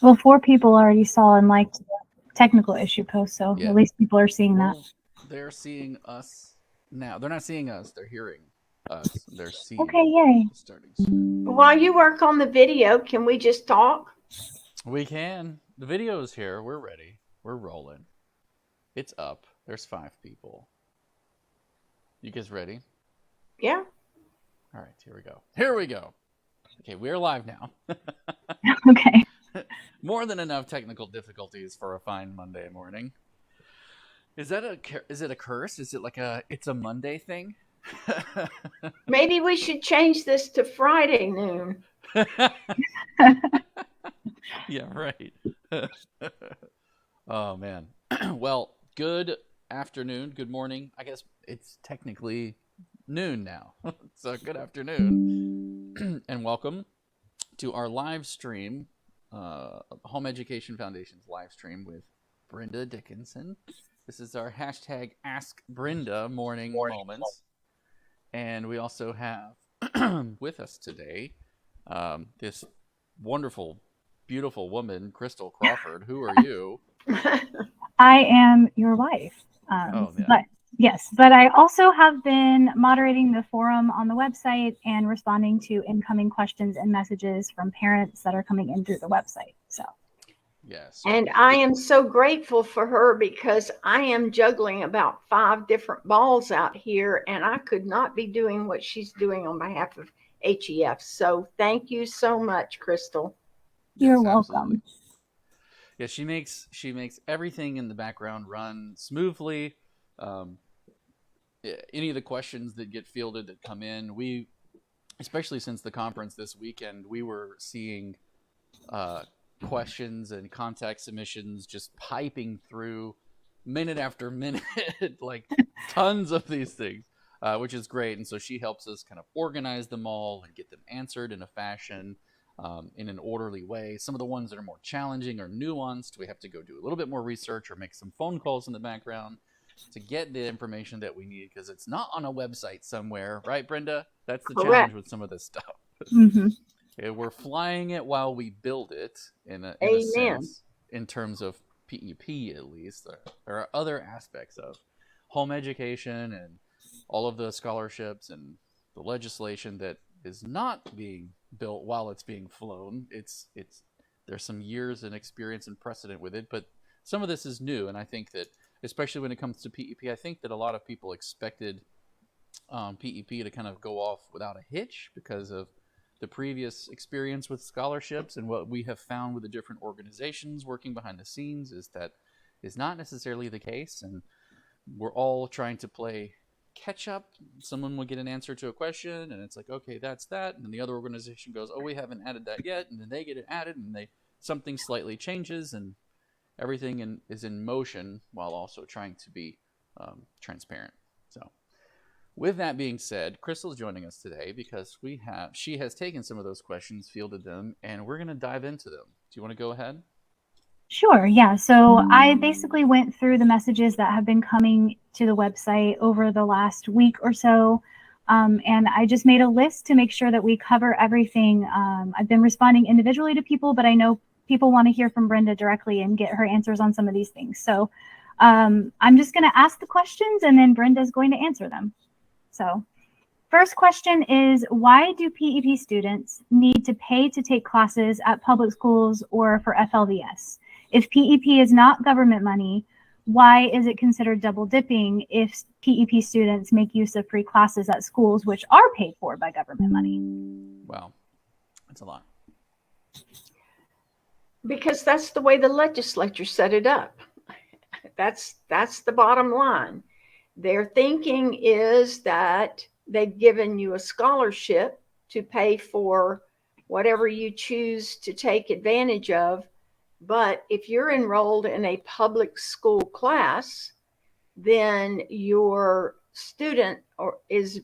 Well, 4 people already saw and liked the technical issue post, so Yeah. at least people are seeing that. Well, they're seeing us now. They're not seeing us, they're hearing us. They're Okay, seeing yay. is starting soon. While you work on the video, can we just talk? We can. The video's here. We're ready. We're rolling. It's up. There's 5 people. You guys ready? Yeah. All right, here we go. Here we go. Okay, we're live now. Okay. More than enough technical difficulties for a fine Monday morning. Is it a curse? Is it like it's a Monday thing? Maybe we should change this to Friday noon. Yeah, right. Oh man. Well, good afternoon, good morning. I guess it's technically noon now. So good afternoon. And welcome to our live stream, Home Education Foundation's live stream with Brenda Dickinson. This is our hashtag Ask Brenda morning moments. And we also have with us today this wonderful, beautiful woman, Crystal Crawford. Who are you? I am your wife. Oh, yeah. But yes, but I also have been moderating the forum on the website and responding to incoming questions and messages from parents that are coming in through the website. So, Yes. And I am so grateful for her because I am juggling about 5 different balls out here, and I could not be doing what she's doing on behalf of HEF. So thank you so much, Crystal. you're Yes, welcome. absolutely. Yeah, she makes everything in the background run smoothly. Um, any of the questions that get fielded that come in, especially since the conference this weekend, we were seeing questions and contact submissions just piping through minute after minute, like tons of these things, which is great. And so she helps us kind of organize them all and get them answered in a fashion, in an orderly way. Some of the ones that are more challenging or nuanced, we have to go do a little bit more research or make some phone calls in the background to get the information that we need, because it's not on a website somewhere, right, Brenda? That's the Correct. challenge with some of this stuff. Mm-hmm. Okay, we're flying it while we build it, in a Amen. sense, in terms of PEP at least. There are other aspects of home education and all of the scholarships and the legislation that is not being built while it's being flown. There's some years and experience and precedent with it, but some of this is new, and I think that especially when it comes to PEP, I think that a lot of people expected PEP to kind of go off without a hitch because of the previous experience with scholarships. And what we have found with the different organizations working behind the scenes is that is not necessarily the case, and we're all trying to play catch up. Someone will get an answer to a question and it's like, okay, that's that, and then the other organization goes, oh, we haven't added that yet, and then they get it added, and something slightly changes, and everything is in motion while also trying to be transparent. So with that being said, Crystal's joining us today because she has taken some of those questions, fielded them, and we're going to dive into them. Do you want to go ahead? Sure. Yeah. So I basically went through the messages that have been coming to the website over the last week or so. And I just made a list to make sure that we cover everything. I've been responding individually to people, but I know people want to hear from Brenda directly and get her answers on some of these things. So I'm just going to ask the questions and then Brenda's going to answer them. So first question is, why do PEP students need to pay to take classes at public schools or for FLVS? If PEP is not government money, why is it considered double dipping if PEP students make use of free classes at schools which are paid for by government money? Wow, that's a lot. Because that's the way the legislature set it up. That's the bottom line. Their thinking is that they've given you a scholarship to pay for whatever you choose to take advantage of. But if you're enrolled in a public school class, then your student is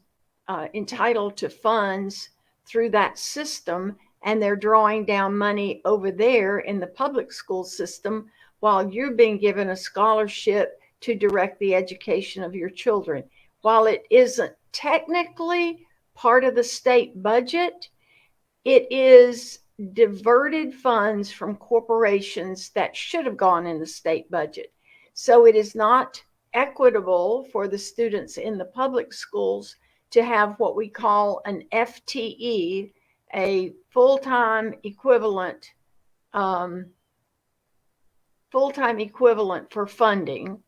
entitled to funds through that system, and they're drawing down money over there in the public school system while you're being given a scholarship to direct the education of your children. While it isn't technically part of the state budget, it is diverted funds from corporations that should have gone in the state budget. So it is not equitable for the students in the public schools to have what we call an FTE, a full-time equivalent for funding,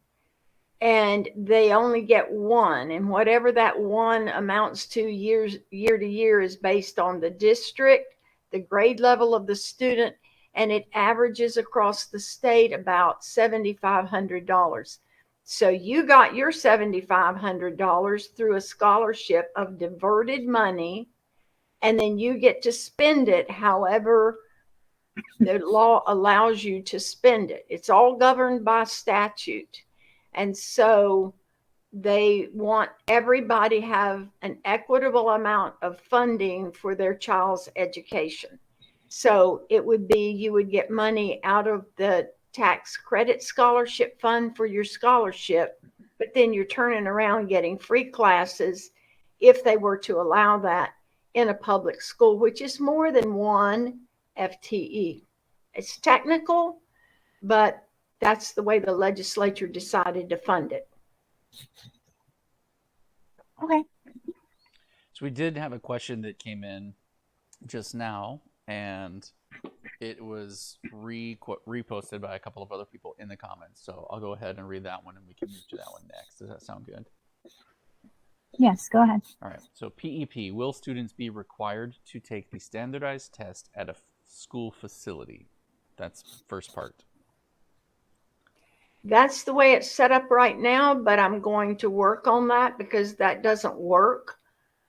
and they only get one, and whatever that one amounts to year to year is based on the district, the grade level of the student, and it averages across the state about $7,500. So you got your $7,500 through a scholarship of diverted money, and then you get to spend it however the law allows you to spend it. It's all governed by statute. And so they want everybody have an equitable amount of funding for their child's education. So it would be, you would get money out of the tax credit scholarship fund for your scholarship, but then you're turning around getting free classes if they were to allow that in a public school, which is more than one FTE. It's technical, but that's the way the legislature decided to fund it. Okay. So we did have a question that came in just now, and it was reposted by a couple of other people in the comments. So I'll go ahead and read that one, and we can move to that one next. Does that sound good? Yes, go ahead. All right. So PEP, will students be required to take the standardized test at a school facility? That's first part. That's the way it's set up right now, but I'm going to work on that because that doesn't work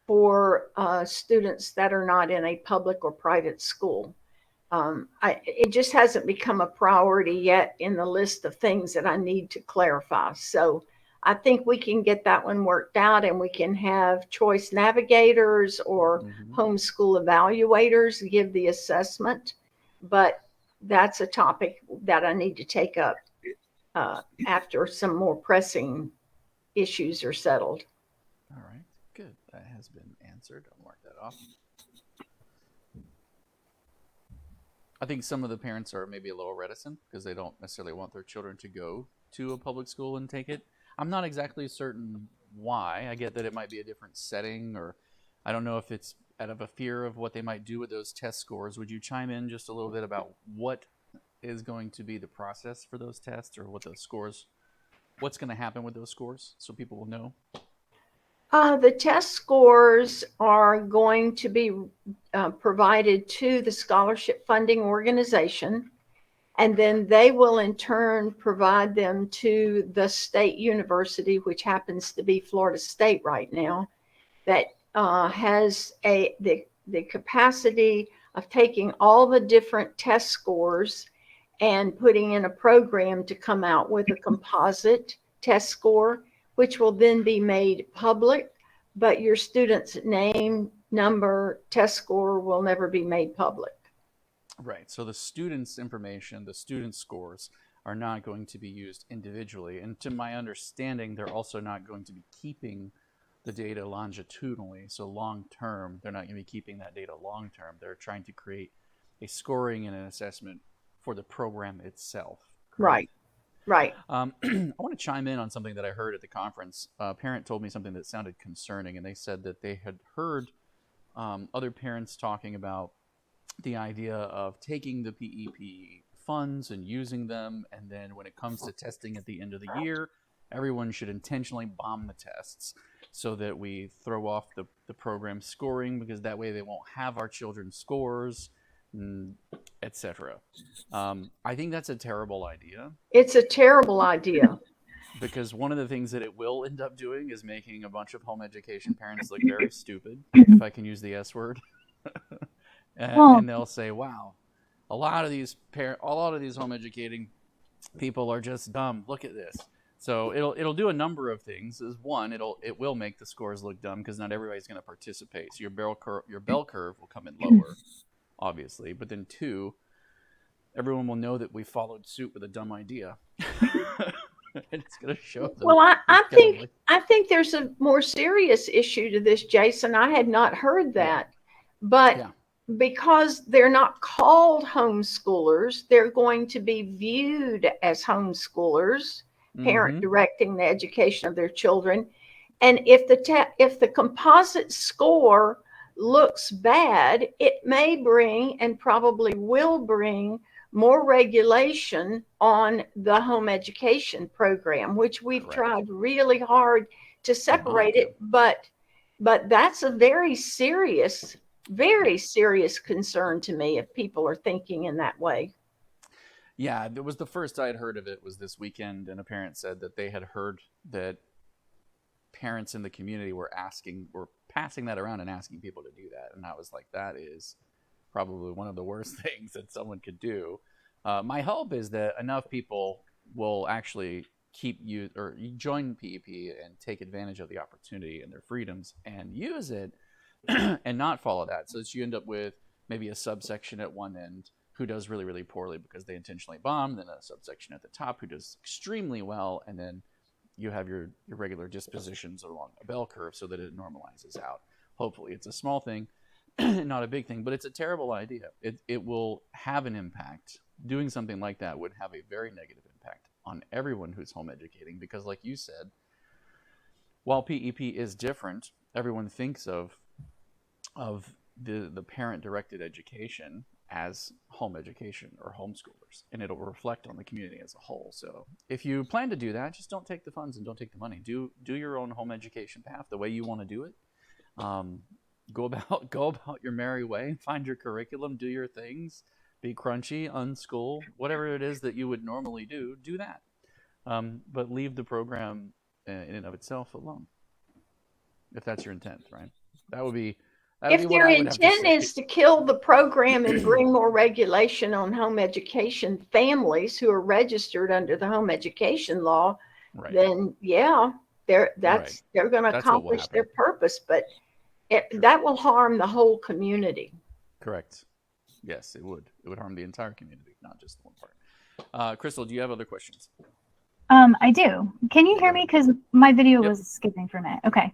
for students that are not in a public or private school. It just hasn't become a priority yet in the list of things that I need to clarify. So I think we can get that one worked out, and we can have choice navigators or homeschool evaluators give the assessment. But that's a topic that I need to take up after some more pressing issues are settled. All right, good. That has been answered. I'll mark that off. I think some of the parents are maybe a little reticent because they don't necessarily want their children to go to a public school and take it. I'm not exactly certain why. I get that it might be a different setting, or I don't know if it's out of a fear of what they might do with those test scores. Would you chime in just a little bit about what is going to be the process for those tests, or what those scores, what's going to happen with those scores, so people will know? The test scores are going to be provided to the scholarship funding organization, and then they will in turn provide them to the state university, which happens to be Florida State right now, that has the capacity of taking all the different test scores and putting in a program to come out with a composite test score, which will then be made public, but your student's name, number, test score will never be made public. Right. So the student's information, the student's scores, are not going to be used individually. And to my understanding, they're also not going to be keeping the data longitudinally. So long term, they're not going to be keeping that data long term. They're trying to create a scoring and an assessment for the program itself. Correct? Right. I want to chime in on something that I heard at the conference. A parent told me something that sounded concerning, and they said that they had heard other parents talking about the idea of taking the PEP funds and using them, and then when it comes to testing at the end of the year, everyone should intentionally bomb the tests so that we throw off the program scoring, because that way they won't have our children's scores, etc. I think that's a terrible idea. It's a terrible idea. Because one of the things that it will end up doing is making a bunch of home education parents look very stupid, if I can use the S word. And they'll say, wow, a lot of these home educating people are just dumb. Look at this. So it'll do a number of things. Is one, it will make the scores look dumb because not everybody's going to participate. So your bell curve will come in lower, obviously. But then two, everyone will know that we followed suit with a dumb idea. And it's going to show them. Well, I think there's a more serious issue to this, Jason. I had not heard that, but because they're not called homeschoolers, they're going to be viewed as homeschoolers, parent Mm-hmm. directing the education of their children. And if the composite score looks bad, it may bring, and probably will bring, more regulation on the home education program, which we've Correct. tried really hard to separate to. it. But that's a very serious concern to me if people are thinking in that way. Yeah, it was the first I'd heard of it was this weekend, and a parent said that they had heard that parents in the community were passing that around and asking people to do that. And I was like, that is probably one of the worst things that someone could do. My hope is that enough people will actually join PEP and take advantage of the opportunity and their freedoms and use it and not follow that. So that you end up with maybe a subsection at one end who does really, really poorly because they intentionally bombed, then a subsection at the top who does extremely well, and then you have your regular dispositions along a bell curve so that it normalizes out. Hopefully it's a small thing, not a big thing, but it's a terrible idea. It will have an impact. Doing something like that would have a very negative impact on everyone who's home educating, because like you said, while PEP is different, everyone thinks of the parent-directed education as home education or homeschoolers, and it'll reflect on the community as a whole. So if you plan to do that, just don't take the funds and don't take the money. Do your own home education path the way you want to do it. Go about your merry way, find your curriculum, do your things, be crunchy, unschool, whatever it is that you would normally do that. But leave the program in and of itself alone, if that's your intent, right? That would be If what their I would have to intent say. is to kill the program and bring more regulation on home education families who are registered under the home education law, Right. then yeah, they're going to accomplish their purpose, but that will harm the whole community. Correct. Yes, it would. It would harm the entire community, not just one part. Crystal, do you have other questions? I do. Can you hear me? Because my video was skipping for a minute. Okay.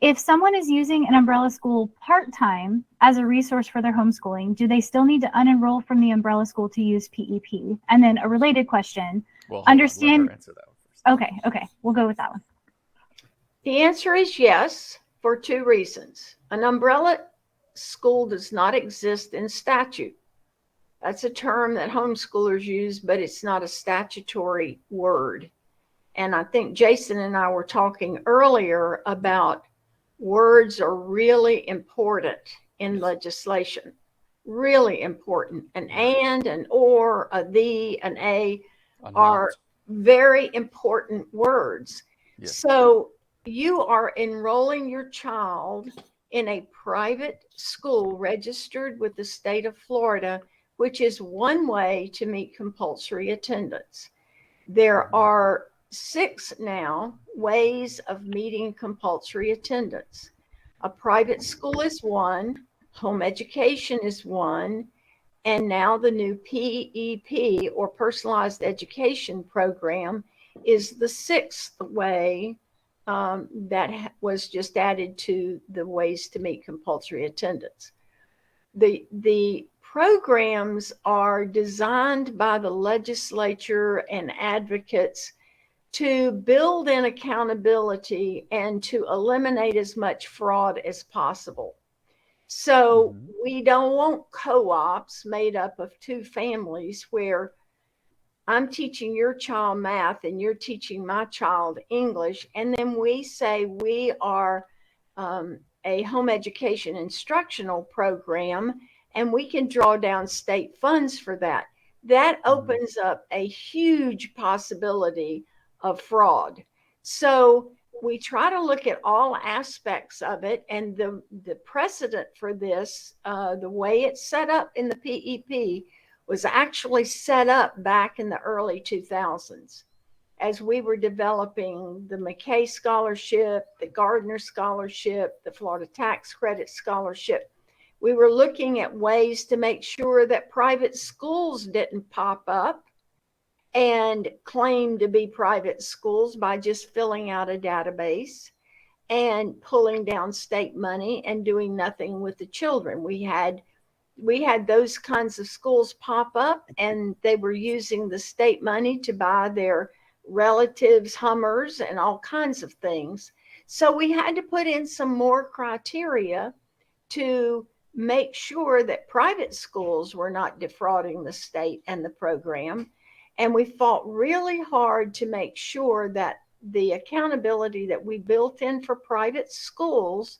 If someone is using an umbrella school part-time as a resource for their homeschooling, do they still need to unenroll from the umbrella school to use PEP? And then a related question. Well, understand. Let her answer that one first. Okay. We'll go with that one. The answer is yes, for two reasons. An umbrella school does not exist in statute. That's a term that homeschoolers use, but it's not a statutory word. And I think Jason and I were talking earlier about words are really important in legislation. Really important. An and, an or, a the, an a are very important words. Yes. So you are enrolling your child in a private school registered with the state of Florida, which is one way to meet compulsory attendance. There are 6 now ways of meeting compulsory attendance. A private school is one, home education is one, and now the new PEP or personalized education program is the 6th way that was just added to the ways to meet compulsory attendance. The programs are designed by the legislature and advocates to build in accountability and to eliminate as much fraud as possible. So we don't want co-ops made up of 2 families where I'm teaching your child math and you're teaching my child English, and then we say we are a home education instructional program and we can draw down state funds for that. That opens up a huge possibility of fraud. So we try to look at all aspects of it, and the precedent for this, the way it's set up in the PEP was actually set up back in the early 2000s as we were developing the McKay Scholarship, the Gardner Scholarship, the Florida Tax Credit Scholarship. We were looking at ways to make sure that private schools didn't pop up and claim to be private schools by just filling out a database. and pulling down state money and doing nothing with the children. We had those kinds of schools pop up, and they were using the state money to buy their relatives Hummers and all kinds of things. So we had to put in some more criteria to make sure that private schools were not defrauding the state and the program. And we fought really hard to make sure that the accountability that we built in for private schools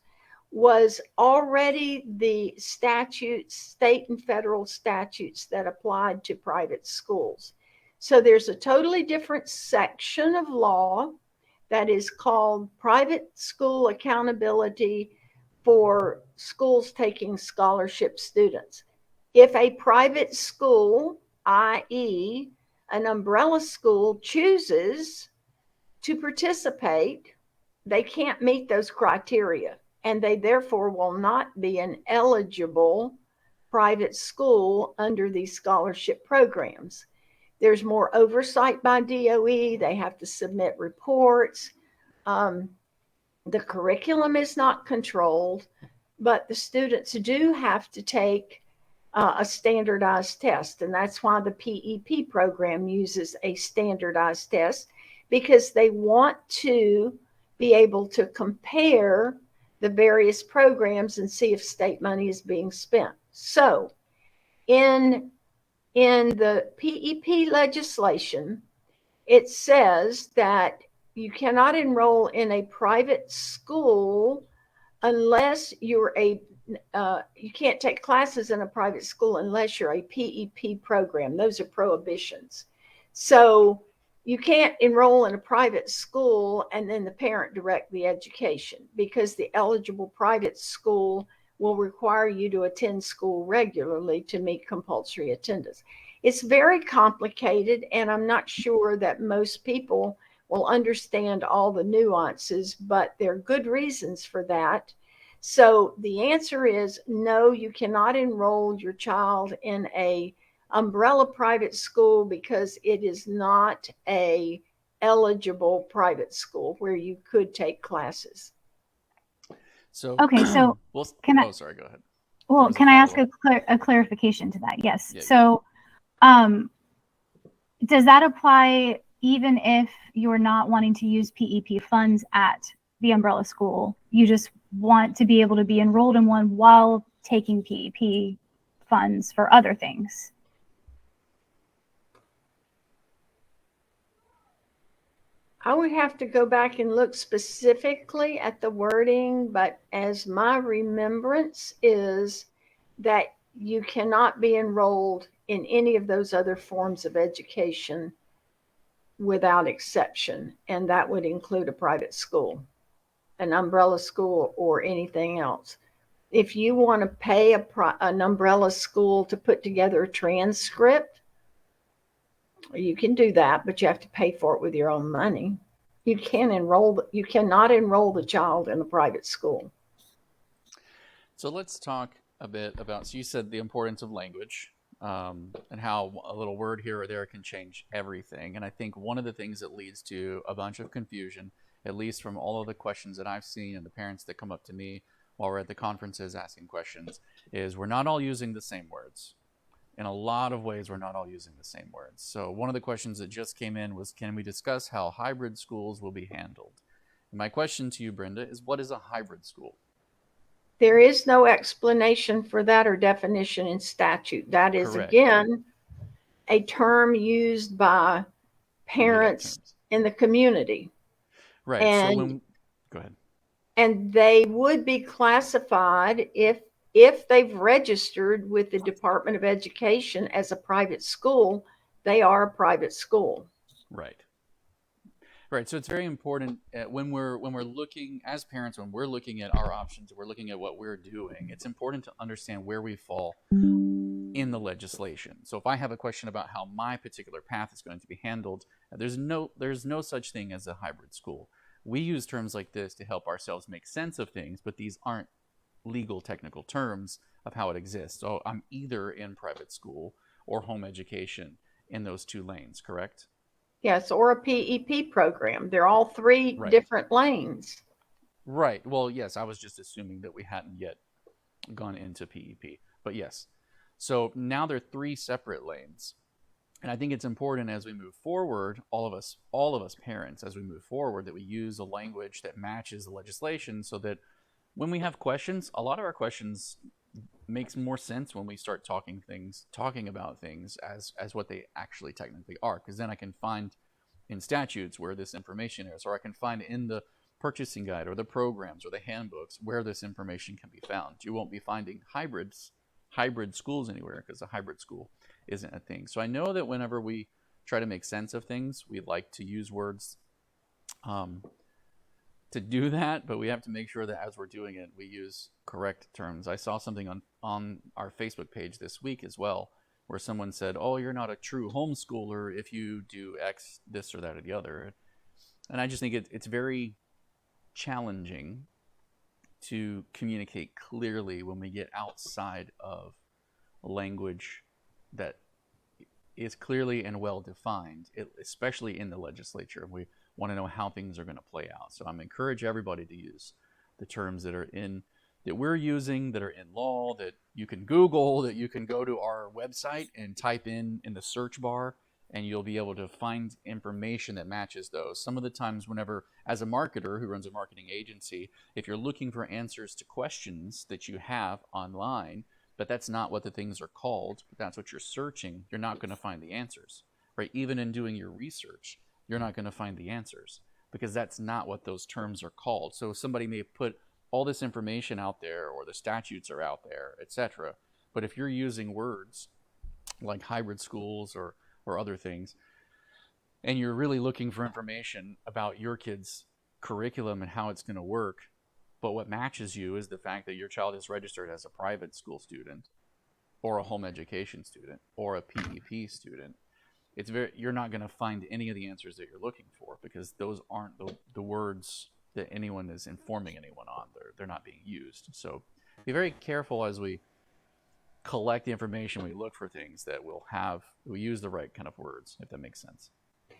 was already the statutes, state and federal statutes that applied to private schools. So there's a totally different section of law that is called Private School Accountability for Schools Taking Scholarship Students. If a private school, i.e., an umbrella school, chooses to participate, they can't meet those criteria, and they therefore will not be an eligible private school under these scholarship programs. There's more oversight by DOE. They have to submit reports. The curriculum is not controlled, but the students do have to take a standardized test. And that's why the PEP program uses a standardized test, because they want to be able to compare the various programs and see if state money is being spent. So in the PEP legislation, it says that you cannot enroll in a private school unless you're you can't take classes in a private school unless you're a PEP program. Those are prohibitions. So you can't enroll in a private school and then the parent direct the education, because the eligible private school will require you to attend school regularly to meet compulsory attendance. It's very complicated, and I'm not sure that most people will understand all the nuances, but there are good reasons for that. So the answer is no, you cannot enroll your child in a umbrella private school because it is not a eligible private school where you could take classes. So Okay, so well, can I? oh, sorry, go ahead. Well, can I ask a clarification to that? Yes. Yeah. So, does that apply even if you're not wanting to use PEP funds at the umbrella school? You just want to be able to be enrolled in one while taking PEP funds for other things? I would have to go back and look specifically at the wording, but as my remembrance is that you cannot be enrolled in any of those other forms of education without exception, and that would include a private school, an umbrella school, or anything else. If you want to pay an umbrella school to put together a transcript, you can do that, but you have to pay for it with your own money. You cannot enroll the child in a private school. So let's talk a bit about, so you said the importance of language, and how a little word here or there can change everything. And I think one of the things that leads to a bunch of confusion, at least from all of the questions that I've seen and the parents that come up to me while we're at the conferences asking questions, is we're not all using the same words. In a lot of ways, we're not all using the same words. So one of the questions that just came in was, can we discuss how hybrid schools will be handled? And my question to you, Brenda, is what is a hybrid school? There is no explanation for that or definition in statute. That is, Correct. Again, a term used by parents in the community. Right. And, go ahead. And they would be classified if they've registered with the Department of Education as a private school, they are a private school. Right. Right. So it's very important when we're looking as parents, when we're looking at our options, we're looking at what we're doing. It's important to understand where we fall in the legislation. So if I have a question about how my particular path is going to be handled, there's no such thing as a hybrid school. We use terms like this to help ourselves make sense of things, but these aren't legal technical terms of how it exists. So I'm either in private school or home education in those two lanes, correct? Yes, or a PEP program. They're all three different lanes. Right. Well, yes, I was just assuming that we hadn't yet gone into PEP. But yes. So now there are three separate lanes. And I think it's important as we move forward, all of us parents, as we move forward, that we use a language that matches the legislation so that when we have questions, a lot of our questions makes more sense when we start talking about things as what they actually technically are, because then I can find in statutes where this information is, or I can find in the purchasing guide or the programs or the handbooks where this information can be found. You won't be finding hybrid schools anywhere because a hybrid school isn't a thing. So I know that whenever we try to make sense of things, we like to use words to do that, but we have to make sure that as we're doing it, we use correct terms. I saw something on our Facebook page this week as well, where someone said, "Oh, you're not a true homeschooler if you do X, this or that or the other." And I just think it's very challenging to communicate clearly when we get outside of language that is clearly and well defined, especially in the legislature. We want to know how things are going to play out. So I'm encourage everybody to use the terms that we're using, that are in law, that you can Google, that you can go to our website and type in the search bar, and you'll be able to find information that matches those. Some of the times whenever, as a marketer who runs a marketing agency, if you're looking for answers to questions that you have online, but that's not what the things are called, but that's what you're searching, you're not going to find the answers, right? Even in doing your research, you're not going to find the answers because that's not what those terms are called. So somebody may put all this information out there, or the statutes are out there, etc. But if you're using words like hybrid schools or other things, and you're really looking for information about your kid's curriculum and how it's going to work, but what matches you is the fact that your child is registered as a private school student or a home education student or a PEP student, you're not going to find any of the answers that you're looking for, because those aren't the words that anyone is informing anyone on. They're not being used. So be very careful as we collect the information, we look for things that we use the right kind of words, if that makes sense.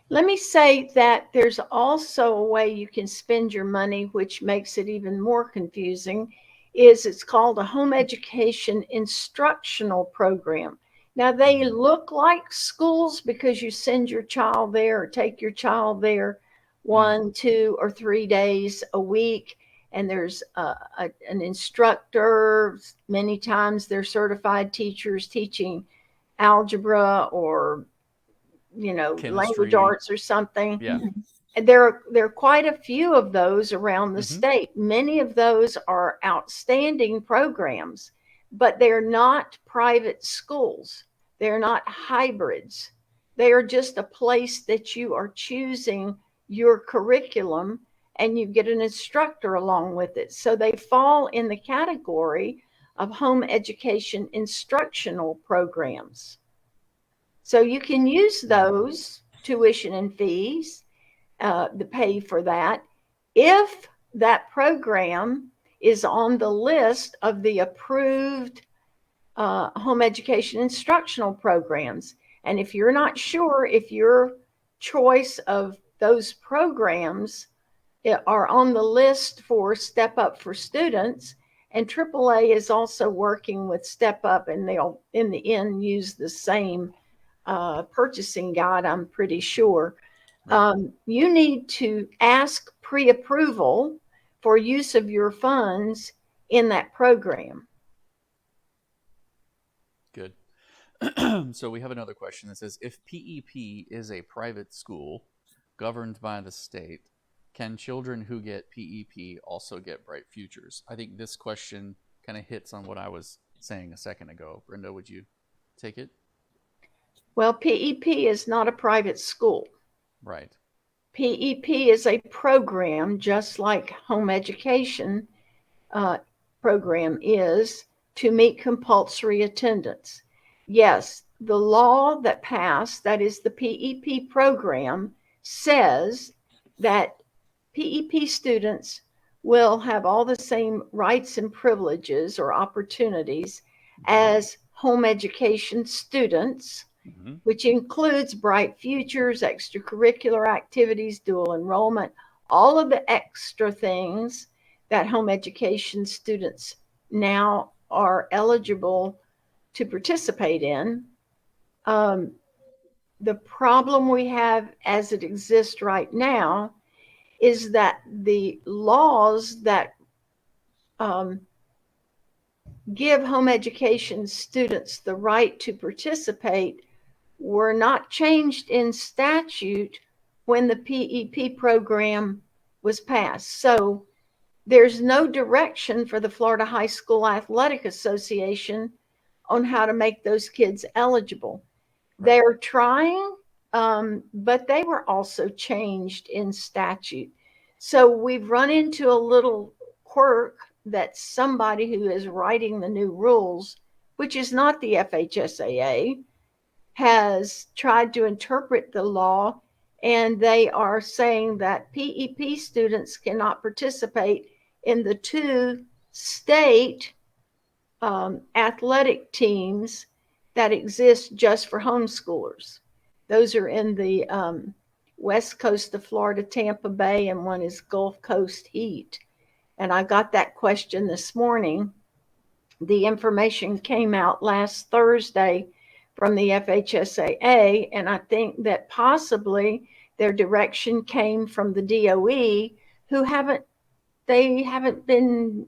Let me say that there's also a way you can spend your money, which makes it even more confusing, it's called a home education instructional program. Now, they look like schools because you send your child there or take your child there 1, 2, or 3 days a week, and there's an instructor. Many times they're certified teachers teaching algebra or Chemistry. language arts or something. Yeah. And there are quite a few of those around the state. Many of those are outstanding programs, but they're not private schools. They're not hybrids. They are just a place that you are choosing your curriculum and you get an instructor along with it. So they fall in the category of home education instructional programs. So you can use those tuition and fees, the pay for that, if that program is on the list of the approved home education instructional programs. And if you're not sure if your choice of those programs are on the list for Step Up for Students, and AAA is also working with Step Up, and they'll in the end use the same purchasing guide, I'm pretty sure. You need to ask pre-approval for use of your funds in that program. Good. So we have another question that says, if PEP is a private school governed by the state, can children who get PEP also get Bright Futures? I think this question kind of hits on what I was saying a second ago. Brenda, would you take it? Well, PEP is not a private school. Right. PEP is a program, just like home education program is, to meet compulsory attendance. Yes, the law that passed, that is the PEP program, says that PEP students will have all the same rights and privileges or opportunities as home education students, which includes Bright Futures, extracurricular activities, dual enrollment, all of the extra things that home education students now are eligible to participate in. The problem we have as it exists right now is that the laws that give home education students the right to participate were not changed in statute when the PEP program was passed. So there's no direction for the Florida High School Athletic Association on how to make those kids eligible. They're trying, but they were also changed in statute. So we've run into a little quirk that somebody who is writing the new rules, which is not the FHSAA, has tried to interpret the law, and they are saying that PEP students cannot participate in the two state athletic teams that exist just for homeschoolers. Those are in the west coast of Florida, Tampa Bay, and one is Gulf Coast Heat. And I got that question this morning. The information came out last Thursday from the FHSAA, and I think that possibly their direction came from the DOE, who haven't been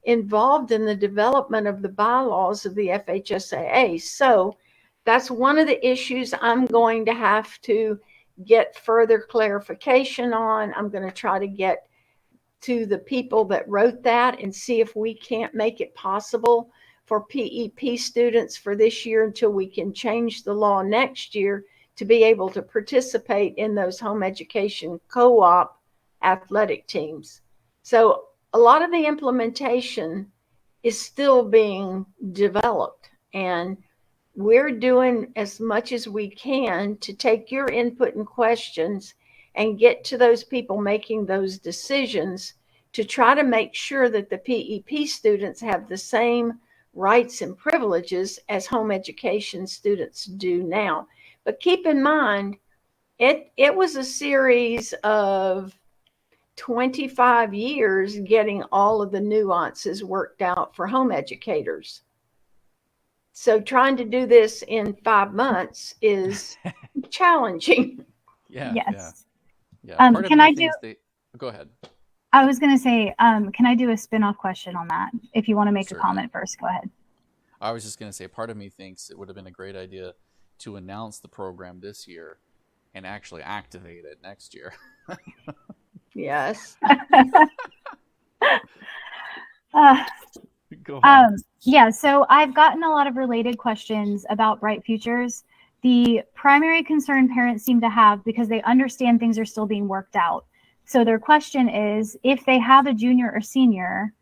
involved in the development of the bylaws of the FHSAA. So that's one of the issues I'm going to have to get further clarification on. I'm going to try to get to the people that wrote that and see if we can't make it possible for PEP students for this year until we can change the law next year to be able to participate in those home education co-op athletic teams. So a lot of the implementation is still being developed, and we're doing as much as we can to take your input and questions and get to those people making those decisions to try to make sure that the PEP students have the same rights and privileges as home education students do now. But keep in mind, it was a series of 25 years getting all of the nuances worked out for home educators. So trying to do this in 5 months is challenging. Yeah. Yes. Yeah. Part can I do? Go ahead. I was going to say, can I do a spin-off question on that? If you want to make Certainly. a comment first, go ahead. I was just going to say, part of me thinks it would have been a great idea to announce the program this year and actually activate it next year. Yes. Go ahead. Yeah, so I've gotten a lot of related questions about Bright Futures. The primary concern parents seem to have, because they understand things are still being worked out. So their question is, if they have a junior or senior,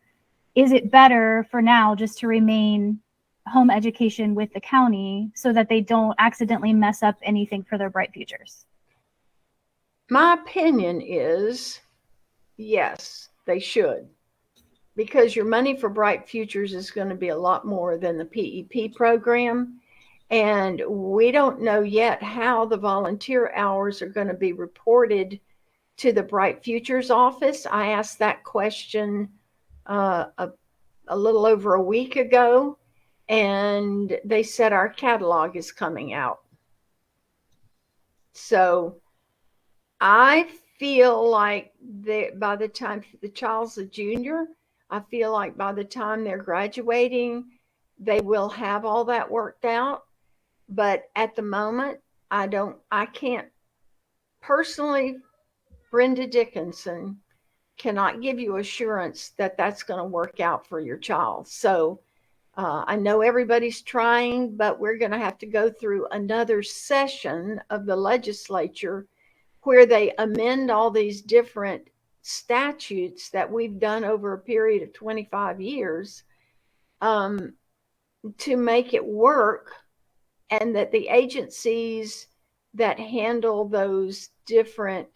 is it better for now just to remain home education with the county so that they don't accidentally mess up anything for their Bright Futures? My opinion is yes, they should, because your money for Bright Futures is going to be a lot more than the PEP program. And we don't know yet how the volunteer hours are going to be reported to the Bright Futures office. I asked that question a little over a week ago, and they said our catalog is coming out. So I feel like by the time the child's a junior, I feel like by the time they're graduating, they will have all that worked out. But at the moment, I can't personally, Brenda Dickinson cannot give you assurance that that's going to work out for your child. So I know everybody's trying, but we're going to have to go through another session of the legislature where they amend all these different statutes that we've done over a period of 25 years to make it work, and that the agencies that handle those different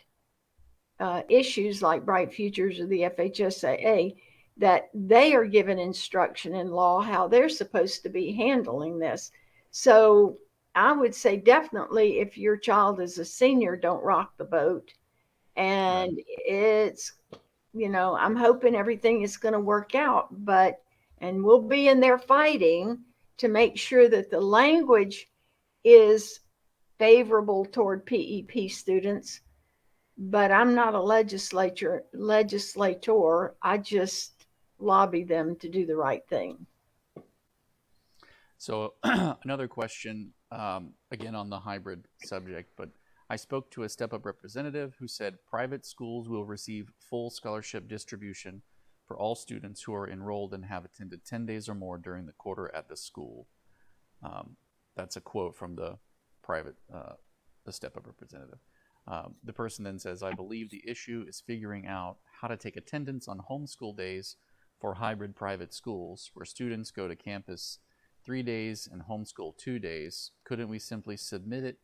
issues like Bright Futures or the FHSAA, that they are given instruction in law how they're supposed to be handling this. So I would say definitely if your child is a senior, don't rock the boat. And it's I'm hoping everything is going to work out, and we'll be in there fighting to make sure that the language is favorable toward PEP students. But I'm not a legislator. I just lobby them to do the right thing. So another question, again on the hybrid subject, but I spoke to a step-up representative who said private schools will receive full scholarship distribution for all students who are enrolled and have attended 10 days or more during the quarter at the school. That's a quote from the step-up representative. The person then says, I believe the issue is figuring out how to take attendance on homeschool days for hybrid private schools where students go to campus 3 days and homeschool 2 days. Couldn't we simply submit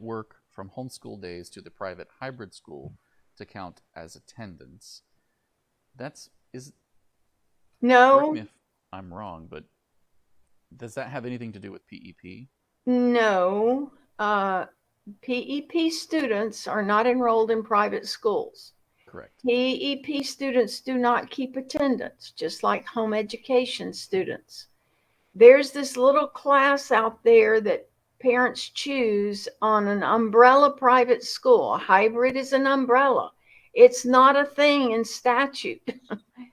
work from homeschool days to the private hybrid school to count as attendance? Correct No, me if I'm wrong, but does that have anything to do with PEP? no. PEP students are not enrolled in private schools. Correct. PEP students do not keep attendance, just like home education students. There's this little class out there that parents choose on an umbrella private school. A hybrid is an umbrella. It's not a thing in statute.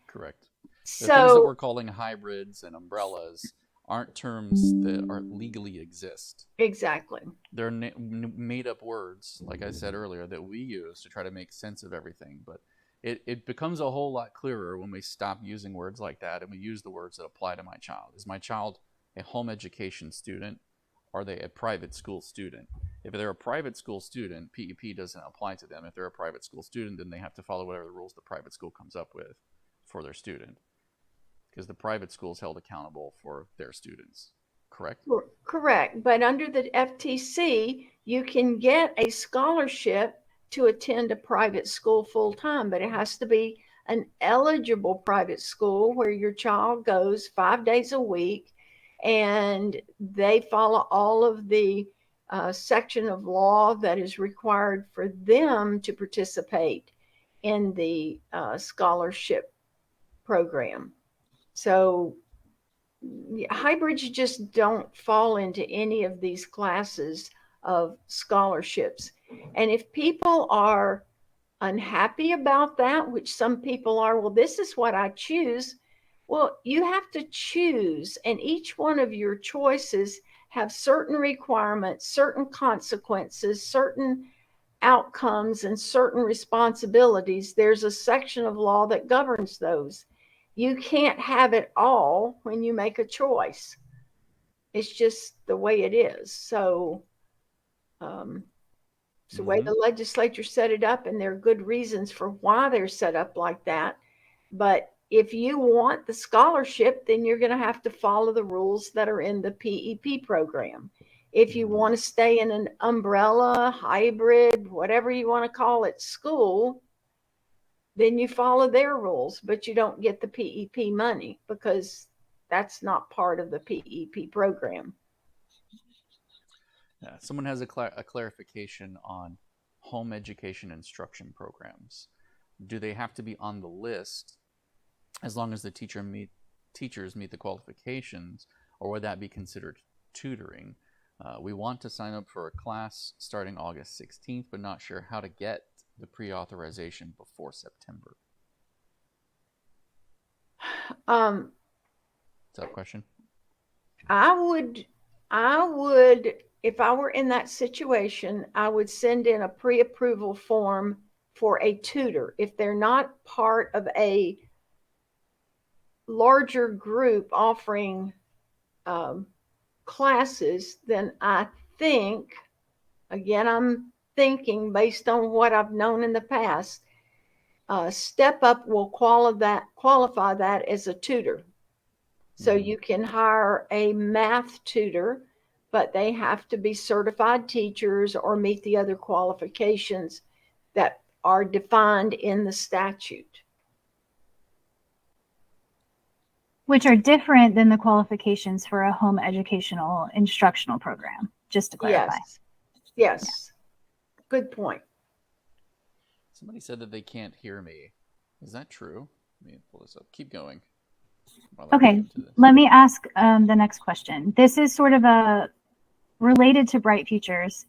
Correct. The So things that we're calling hybrids and umbrellas aren't terms that are legally exist. exactly. They're made up words, like I said earlier, that we use to try to make sense of everything. But it becomes a whole lot clearer when we stop using words like that and we use the words that apply to my child. Is my child a home education student? Or are they a private school student? If they're a private school student, PEP doesn't apply to them. If they're a private school student, then they have to follow whatever rules the private school comes up with for their student, because the private school is held accountable for their students. Correct? Correct. But under the FTC, you can get a scholarship to attend a private school full time, but it has to be an eligible private school where your child goes 5 days a week and they follow all of the section of law that is required for them to participate in the scholarship program. So hybrids just don't fall into any of these classes of scholarships. And if people are unhappy about that, which some people are, well, this is what I choose. Well, you have to choose, and each one of your choices have certain requirements, certain consequences, certain outcomes, and certain responsibilities. There's a section of law that governs those. You can't have it all when you make a choice. It's just the way it is. So it's the way the legislature set it up, and there are good reasons for why they're set up like that. But if you want the scholarship, then you're going to have to follow the rules that are in the PEP program. If you want to stay in an umbrella, hybrid, whatever you want to call it, school, then you follow their rules, but you don't get the PEP money because that's not part of the PEP program. Yeah, someone has a clarification on home education instruction programs. Do they have to be on the list as long as the teachers meet the qualifications, or would that be considered tutoring? We want to sign up for a class starting August 16th, but not sure how to get the pre-authorization before September. Is that a question? I would, if I were in that situation, I would send in a pre-approval form for a tutor. If they're not part of a larger group offering classes, then I think, again, I'm thinking based on what I've known in the past, Step Up will qualify that as a tutor. So you can hire a math tutor, but they have to be certified teachers or meet the other qualifications that are defined in the statute. Which are different than the qualifications for a home educational instructional program, just to clarify. Yes. Good point. Somebody said that they can't hear me. Is that true? Let me pull this up. Keep going. Okay, let me ask the next question. This is sort of related to Bright Futures.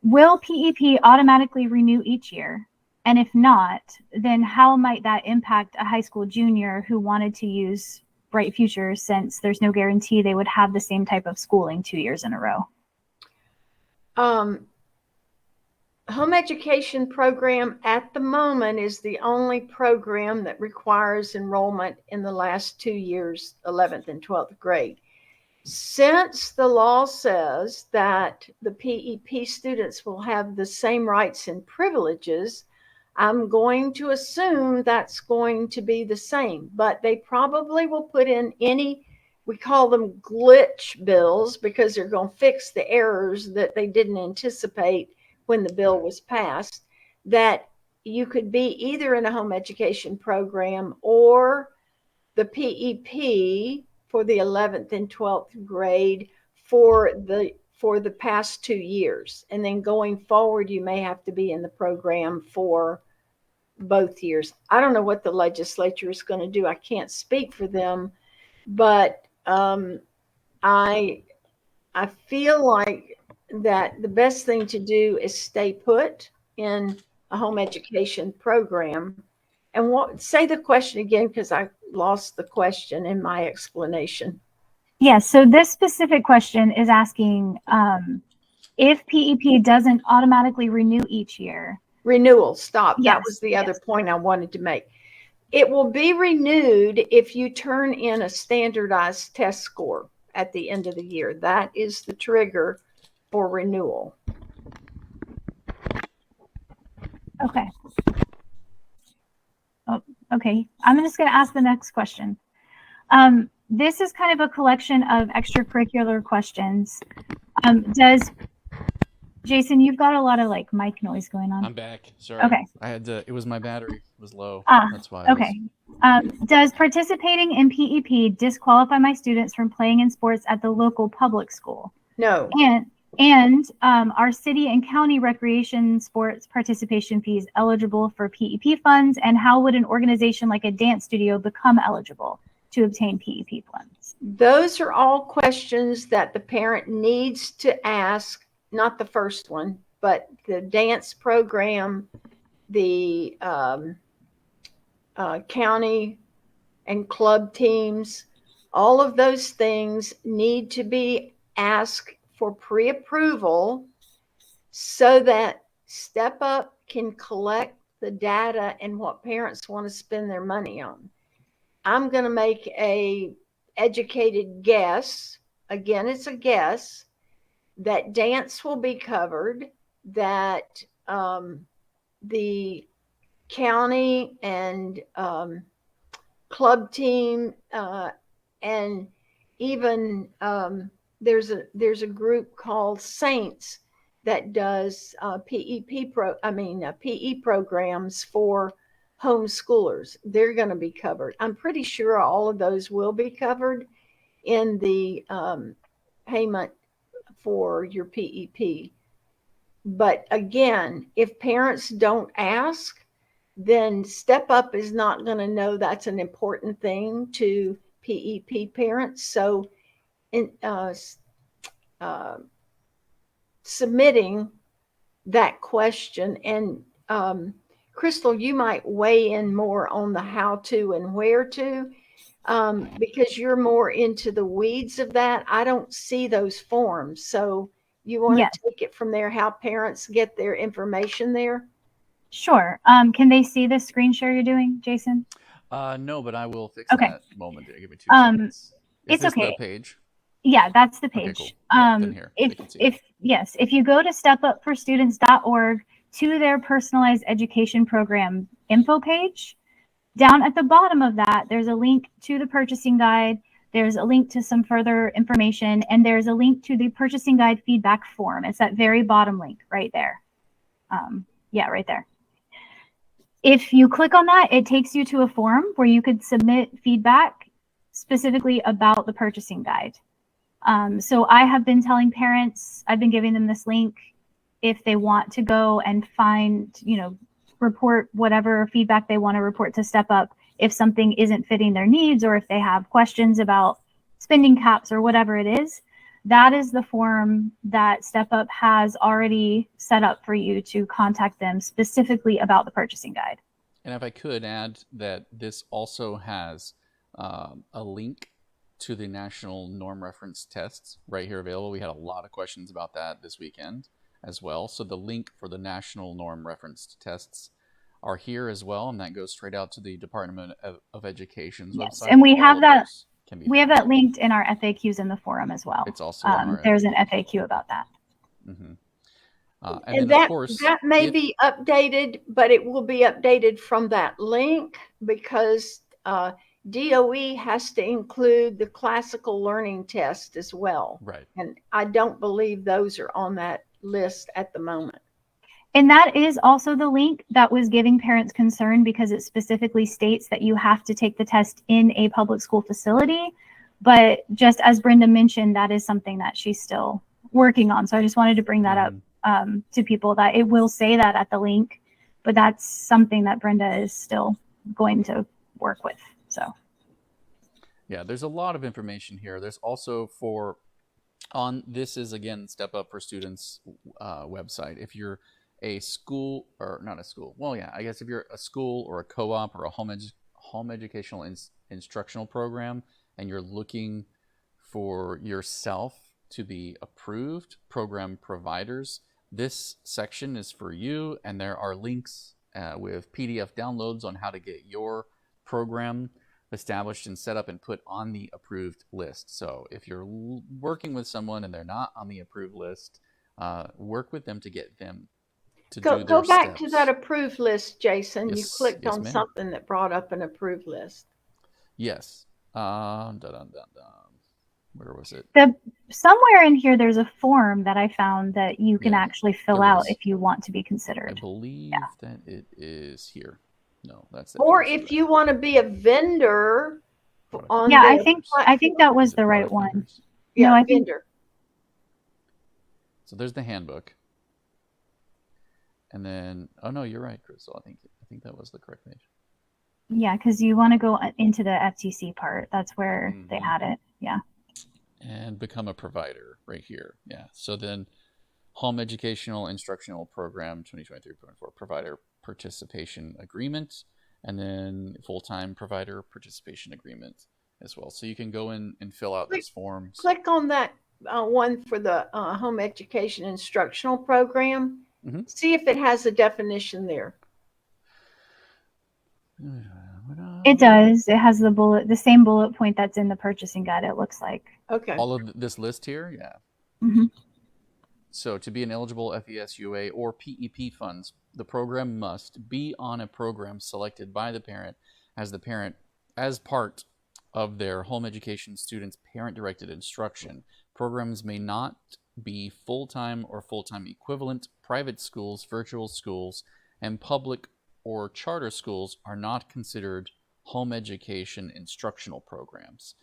Will PEP automatically renew each year? And if not, then how might that impact a high school junior who wanted to use Bright Futures, since there's no guarantee they would have the same type of schooling 2 years in a row? Home education program at the moment is the only program that requires enrollment in the last 2 years, 11th and 12th grade. Since the law says that the PEP students will have the same rights and privileges, I'm going to assume that's going to be the same, but they probably will put in we call them glitch bills, because they're going to fix the errors that they didn't anticipate when the bill was passed, that you could be either in a home education program or the PEP for the 11th and 12th grade for the past 2 years. And then going forward, you may have to be in the program for both years. I don't know what the legislature is going to do. I can't speak for them, but I feel like that the best thing to do is stay put in a home education program. And say the question again, because I lost the question in my explanation. Yes, so this specific question is asking if PEP doesn't automatically renew each year. Renewal, stop. Yes, that was the other point I wanted to make. It will be renewed if you turn in a standardized test score at the end of the year. That is the trigger for renewal. Okay. Oh, okay. I'm just going to ask the next question. This is kind of a collection of extracurricular questions. Jason, you've got a lot of like mic noise going on. I'm back. Sorry. Okay. It was my battery was low. That's why. Okay. Does participating in PEP disqualify my students from playing in sports at the local public school? No. And are city and county recreation sports participation fees eligible for PEP funds? And how would an organization like a dance studio become eligible to obtain PEP funds? Those are all questions that the parent needs to ask, not the first one, but the dance program, the county and club teams. All of those things need to be asked for pre-approval so that Step Up can collect the data and what parents want to spend their money on. I'm going to make a educated guess. Again, it's a guess that dance will be covered, that the county and club team and even there's a group called Saints that does PE programs for homeschoolers. They're going to be covered. I'm pretty sure all of those will be covered in the payment for your PEP. But again, if parents don't ask, then Step Up is not going to know that's an important thing to PEP parents. So submitting that question, and Crystal, you might weigh in more on the how to and where to, because you're more into the weeds of that. I don't see those forms. So you want to take it from there, how parents get their information there? Sure. Can they see the screen share you're doing, Jason? No, but I will fix that moment. Give me 2 seconds. It's okay. The page? Yeah, that's the page. Okay, cool. Then here, if you go to stepupforstudents.org to their personalized education program info page, down at the bottom of that, there's a link to the purchasing guide. There's a link to some further information, and there's a link to the purchasing guide feedback form. It's that very bottom link right there. Right there. If you click on that, it takes you to a form where you could submit feedback specifically about the purchasing guide. So I have been telling parents, I've been giving them this link if they want to go and find, report whatever feedback they want to report to Step Up if something isn't fitting their needs, or if they have questions about spending caps or whatever it is. That is the form that Step Up has already set up for you to contact them specifically about the purchasing guide. And if I could add that this also has a link to the national norm reference tests right here available. We had a lot of questions about that this weekend as well. So the link for the national norm reference tests are here as well, and that goes straight out to the Department of Education's Yes, website. and we have All of that. those can be We have found. that linked in our FAQs in the forum as well. It's also on our there's an FAQ. FAQ about that. Mm-hmm. And then, that, of course, that may be updated, but it will be updated from that link because DOE has to include the classical learning test as well. right. And I don't believe those are on that list at the moment. And that is also the link that was giving parents concern because it specifically states that you have to take the test in a public school facility. But just as Brenda mentioned, that is something that she's still working on. So I just wanted to bring that up to people, that it will say that at the link, but that's something that Brenda is still going to work with. So yeah, there's a lot of information here. There's also this is again Step Up for Students website. If you're a school, or not a school, well, yeah, I guess if you're a school or a co-op or a home educational instructional program and you're looking for yourself to be approved program providers, this section is for you, and there are links with PDF downloads on how to get your program established and set up and put on the approved list. So if you're working with someone and they're not on the approved list, work with them to get them to do their Go back steps. to that approved list, Jason. Yes, you clicked yes, on ma'am. something that brought up an approved list. Yes. Where was it? Somewhere in here, there's a form that I found that you can actually fill out if you want to be considered. I believe that it is here. No, that's the Or if you want to be a vendor on I think that was the right one. Vendors? Yeah, no, I vendor. So there's the handbook. And then, oh no, you're right, Crystal. I think that was the correct page. Yeah, because you want to go into the FTC part. That's where they had it. Yeah. And become a provider right here. Yeah. So then Home Educational Instructional Program 2023.4 Provider Participation Agreement, and then Full-Time Provider Participation Agreement as well. So you can go in and fill out those forms. Click on that one for the Home Education Instructional Program. Mm-hmm. See if it has a definition there. It does. It has the same bullet point that's in the purchasing guide, it looks like. Okay. All of this list here, yeah. Mm-hmm. So to be an eligible FHSAA or PEP funds, the program must be on a program selected by the parent as part of their home education students' parent-directed instruction. Programs may not be full-time or full-time equivalent. Private schools, virtual schools, and public or charter schools are not considered home education instructional programs.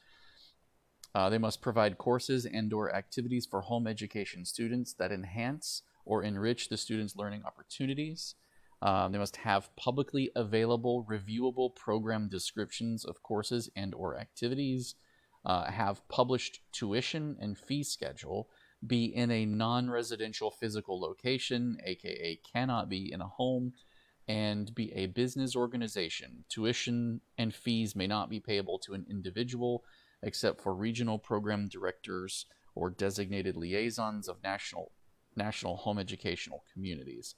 They must provide courses and/or activities for home education students that enhance or enrich the students' learning opportunities. They must have publicly available, reviewable program descriptions of courses and/or activities, have published tuition and fee schedule, be in a non-residential physical location, aka cannot be in a home, and be a business organization. Tuition and fees may not be payable to an individual except for regional program directors or designated liaisons of national home educational communities.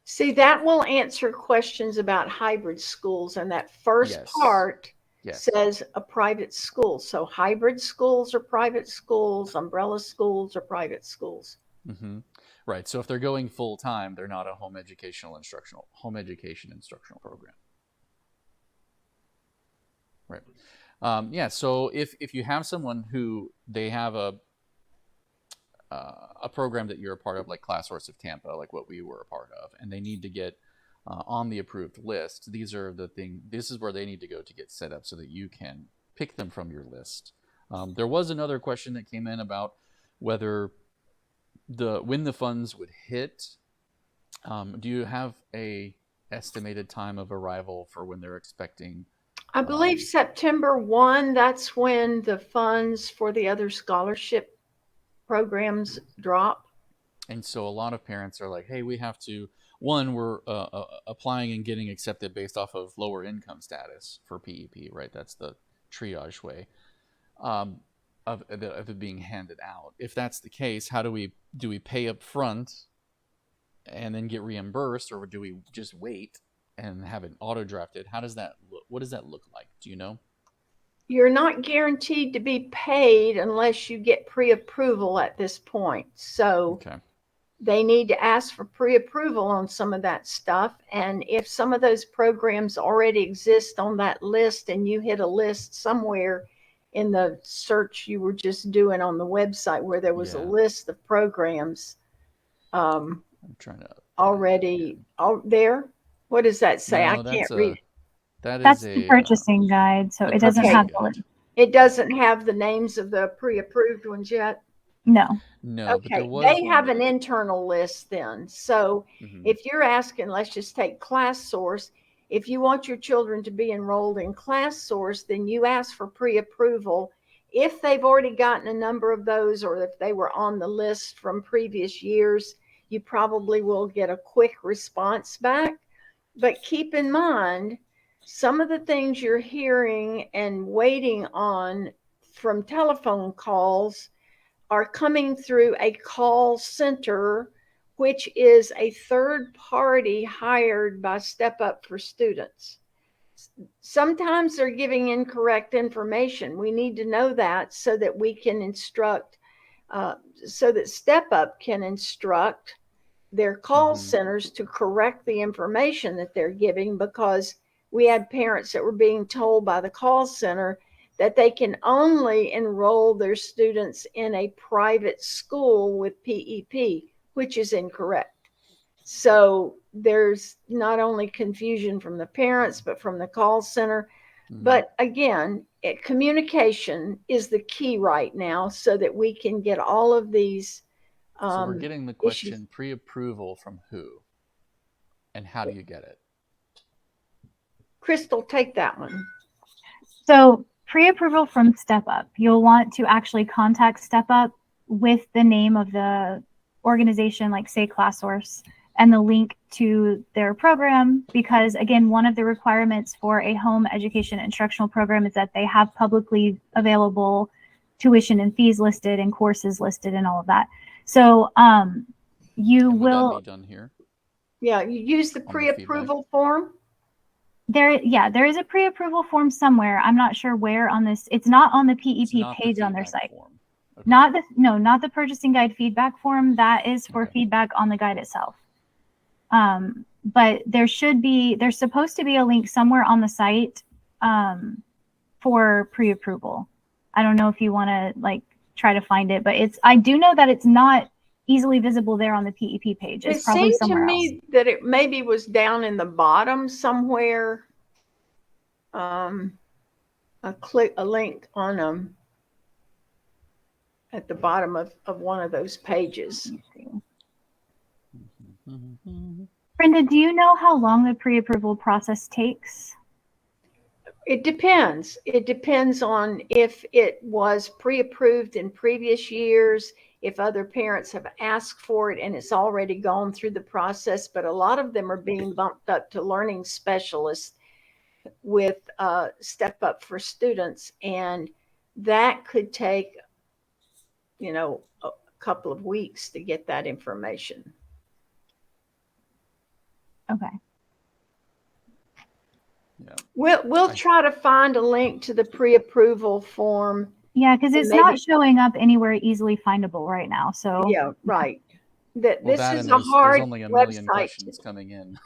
See, that will answer questions about hybrid schools, and that first part says a private school. So hybrid schools are private schools, umbrella schools are private schools. Mm-hmm. Right. So if they're going full time, they're not a home education instructional program. Right. So if you have someone who they have a program that you're a part of, like ClassSource of Tampa, like what we were a part of, and they need to get on the approved list, this is where they need to go to get set up so that you can pick them from your list. There was another question that came in about whether when the funds would hit. Do you have a estimated time of arrival for when they're expecting? I believe September 1, that's when the funds for the other scholarship programs drop. And so a lot of parents are like, hey, we have to, one, we're applying and getting accepted based off of lower income status for PEP, right? That's the triage way of it being handed out. If that's the case, how do we pay up front and then get reimbursed, or do we just wait and have it auto drafted? How does that look? What does that look like? Do you know? You're not guaranteed to be paid unless you get pre-approval at this point. So Okay. they need to ask for pre-approval on some of that stuff. And if some of those programs already exist on that list and you hit a list somewhere in the search you were just doing on the website where there was a list of programs I'm trying to already there. What does that say? No, I can't read it. That's the purchasing guide, so it doesn't have the list. It doesn't have the names of the pre-approved ones yet? No. No, but there Okay, was they one have that- an internal list then. So if you're asking, let's just take ClassSource. If you want your children to be enrolled in ClassSource, then you ask for pre-approval. If they've already gotten a number of those, or if they were on the list from previous years, you probably will get a quick response back. But keep in mind, some of the things you're hearing and waiting on from telephone calls are coming through a call center, which is a third party hired by Step Up for Students. Sometimes they're giving incorrect information. We need to know that so that we can instruct, so that Step Up can instruct their call centers to correct the information that they're giving, because we had parents that were being told by the call center that they can only enroll their students in a private school with PEP, which is incorrect. So there's not only confusion from the parents, but from the call center. But again, communication is the key right now so that we can get all of these so we're getting the question, issues. Pre-approval from who? And how do you get it? Crystal, take that one. So pre-approval from Step Up, you'll want to actually contact Step Up with the name of the organization, like say ClassSource, and the link to their program, because again, one of the requirements for a home education instructional program is that they have publicly available tuition and fees listed and courses listed and all of that. So you will that be done here? Yeah, you use the pre-approval form. There is a pre-approval form somewhere. I'm not sure where on this. It's not on the PEP page on their site. Okay. Not the purchasing guide feedback form. That is for feedback on the guide itself. But there's supposed to be a link somewhere on the site for pre-approval. I don't know if you want to like try to find it, but I do know that it's not easily visible there on the PEP page. It's probably somewhere else. It seemed to me that it maybe was down in the bottom somewhere. A link on at the bottom of one of those pages. Brenda, do you know how long the pre-approval process takes? It depends. It depends on if it was pre-approved in previous years, if other parents have asked for it and it's already gone through the process. But a lot of them are being bumped up to learning specialists with Step Up for Students. And that could take, a couple of weeks to get that information. Okay. Yeah. We'll try to find a link to the pre-approval form. Yeah, because it's not showing up anywhere easily findable right now. So yeah, right. This is a there's hard only a million website. Questions coming in.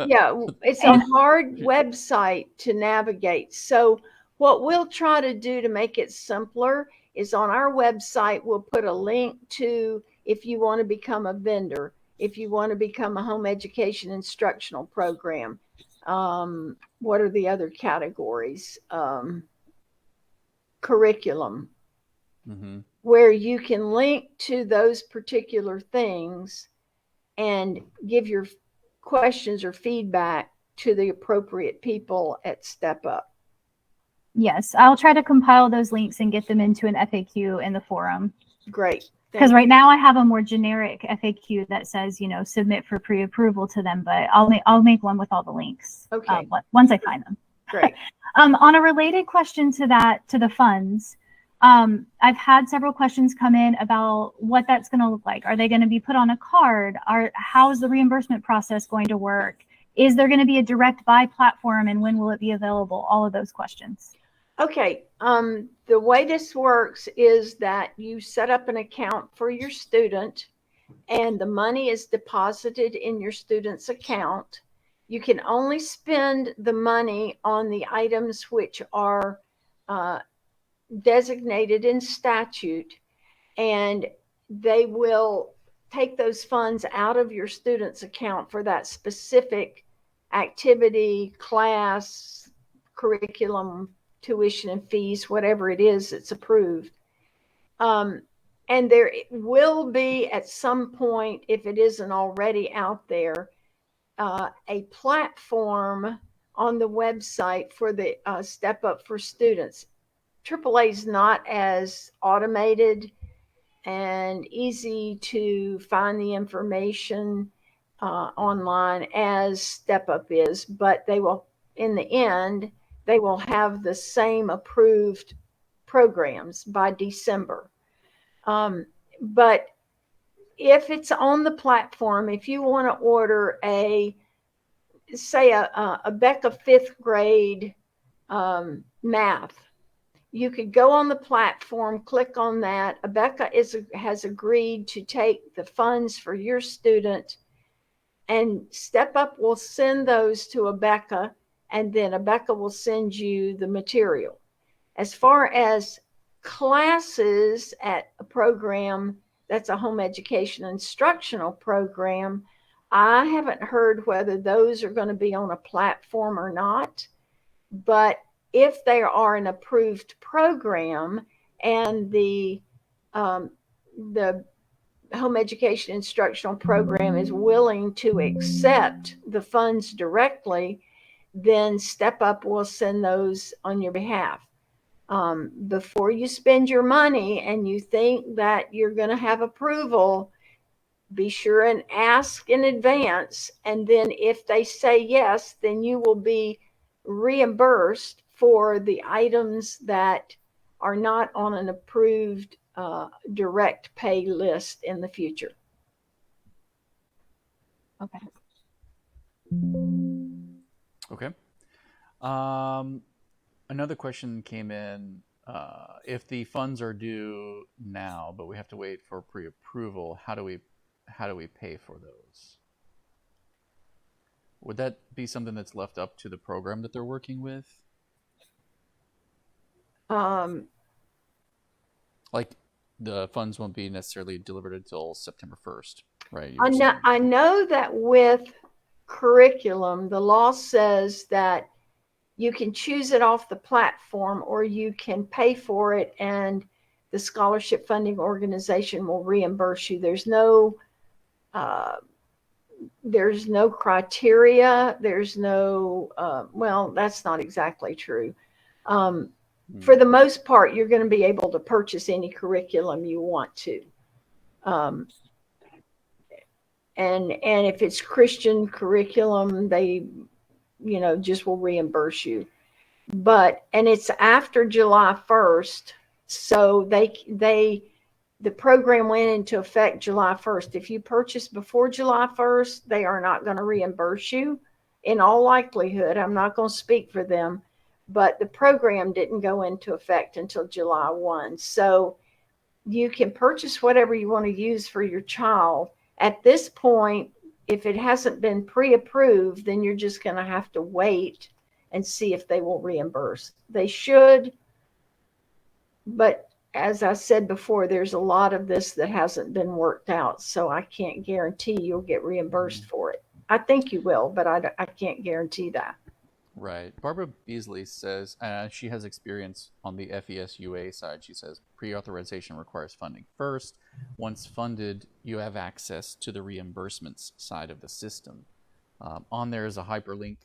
Yeah, it's a hard website to navigate. So what we'll try to do to make it simpler is on our website, we'll put a link to if you want to become a vendor, if you want to become a home education instructional program. What are the other categories? Curriculum, where you can link to those particular things and give your questions or feedback to the appropriate people at Step Up. Yes, I'll try to compile those links and get them into an FAQ in the forum. Great. Because right now I have a more generic FAQ that says, submit for pre-approval to them, but I'll make one with all the links. Okay. Once I find them. Great. On a related question to the funds, I've had several questions come in about what that's going to look like. Are they going to be put on a card? How's the reimbursement process going to work? Is there going to be a direct buy platform, and when will it be available? All of those questions. Okay. The way this works is that you set up an account for your student, and the money is deposited in your student's account. You can only spend the money on the items which are designated in statute, and they will take those funds out of your student's account for that specific activity, class, curriculum, tuition and fees, whatever it is that's approved. And there will be at some point, if it isn't already out there, a platform on the website for the Step Up for Students. AAA is not as automated and easy to find the information online as Step Up is, but they will, in the end, they will have the same approved programs by December. But if it's on the platform, if you want to order say a Becca 5th grade math, you could go on the platform, click on that. Becca has agreed to take the funds for your student, and Step Up will send those to Becca, and then Becca will send you the material. As far as classes at a program that's a home education instructional program, I haven't heard whether those are going to be on a platform or not. But if they are an approved program and the home education instructional program is willing to accept the funds directly, then Step Up will send those on your behalf. Before you spend your money and you think that you're going to have approval, be sure and ask in advance. And then if they say yes, then you will be reimbursed for the items that are not on an approved direct pay list in the future. Okay. Okay. Another question came in. If the funds are due now, but we have to wait for pre-approval, how do we pay for those? Would that be something that's left up to the program that they're working with? Like the funds won't be necessarily delivered until September 1st, right? I know that with curriculum, the law says that you can choose it off the platform, or you can pay for it and the scholarship funding organization will reimburse you. There's no criteria. There's no, well, that's not exactly true. For the most part, you're going to be able to purchase any curriculum you want to. And if it's Christian curriculum, they, just will reimburse you. And it's after July 1st. So the program went into effect July 1st. If you purchase before July 1st, they are not going to reimburse you. In all likelihood, I'm not going to speak for them, but the program didn't go into effect until July 1. So you can purchase whatever you want to use for your child. At this point, if it hasn't been pre-approved, then you're just going to have to wait and see if they will reimburse. They should, but as I said before, there's a lot of this that hasn't been worked out, so I can't guarantee you'll get reimbursed for it. I think you will, but I can't guarantee that. Right. Barbara Beasley says she has experience on the FHSAA side. She says pre-authorization requires funding first. Once funded, you have access to the reimbursements side of the system. On there is a hyperlink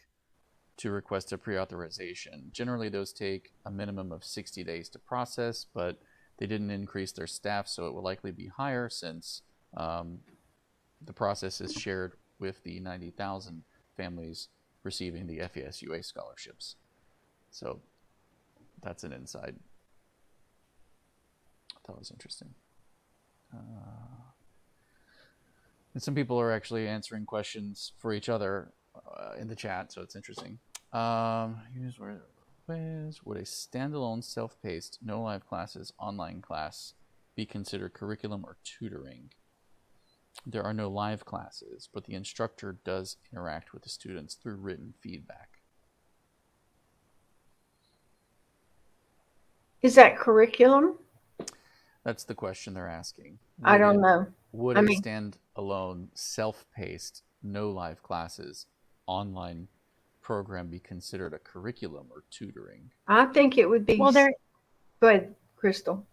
to request a pre-authorization. Generally, those take a minimum of 60 days to process, but they didn't increase their staff, so it will likely be higher since the process is shared with the 90,000 families receiving the FHSAA scholarships. So that's an insight. I thought it was interesting. And some people are actually answering questions for each other in the chat, so it's interesting. Here's where would a standalone self-paced, no live classes online class be considered curriculum or tutoring? There are no live classes, but the instructor does interact with the students through written feedback. Is that curriculum? That's the question they're asking. I don't know. Would a standalone, self-paced, no live classes online program be considered a curriculum or tutoring? I think it would be. Well, Go ahead, Crystal.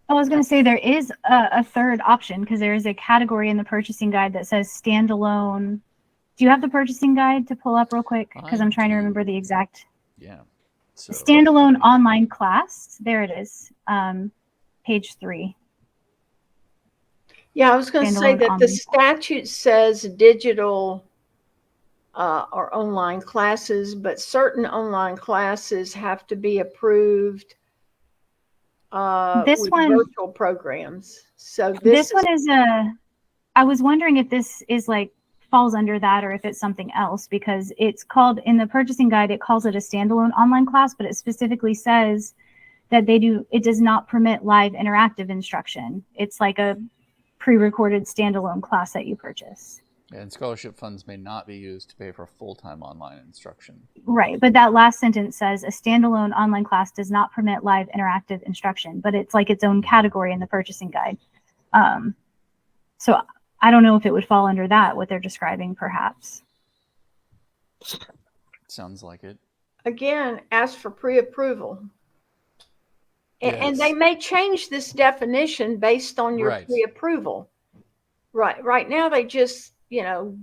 I was going to say there is a third option, because there is a category in the purchasing guide that says standalone. Do you have the purchasing guide to pull up real quick? Because I'm trying to remember the exact. Yeah. So, standalone online class. There it is. Page 3. Yeah, I was going to say that the statute says digital or online classes, but certain online classes have to be approved with virtual programs. So this one is I was wondering if this is like falls under that or if it's something else, because it's called in the purchasing guide, it calls it a standalone online class, but it specifically says that it does not permit live interactive instruction. It's like a pre-recorded standalone class that you purchase. And scholarship funds may not be used to pay for full-time online instruction. Right, but that last sentence says a standalone online class does not permit live interactive instruction, but it's like its own category in the purchasing guide. So I don't know if it would fall under that, what they're describing, perhaps. Sounds like it. Again, ask for pre-approval. Yes. And they may change this definition based on your pre-approval. Right now, they just,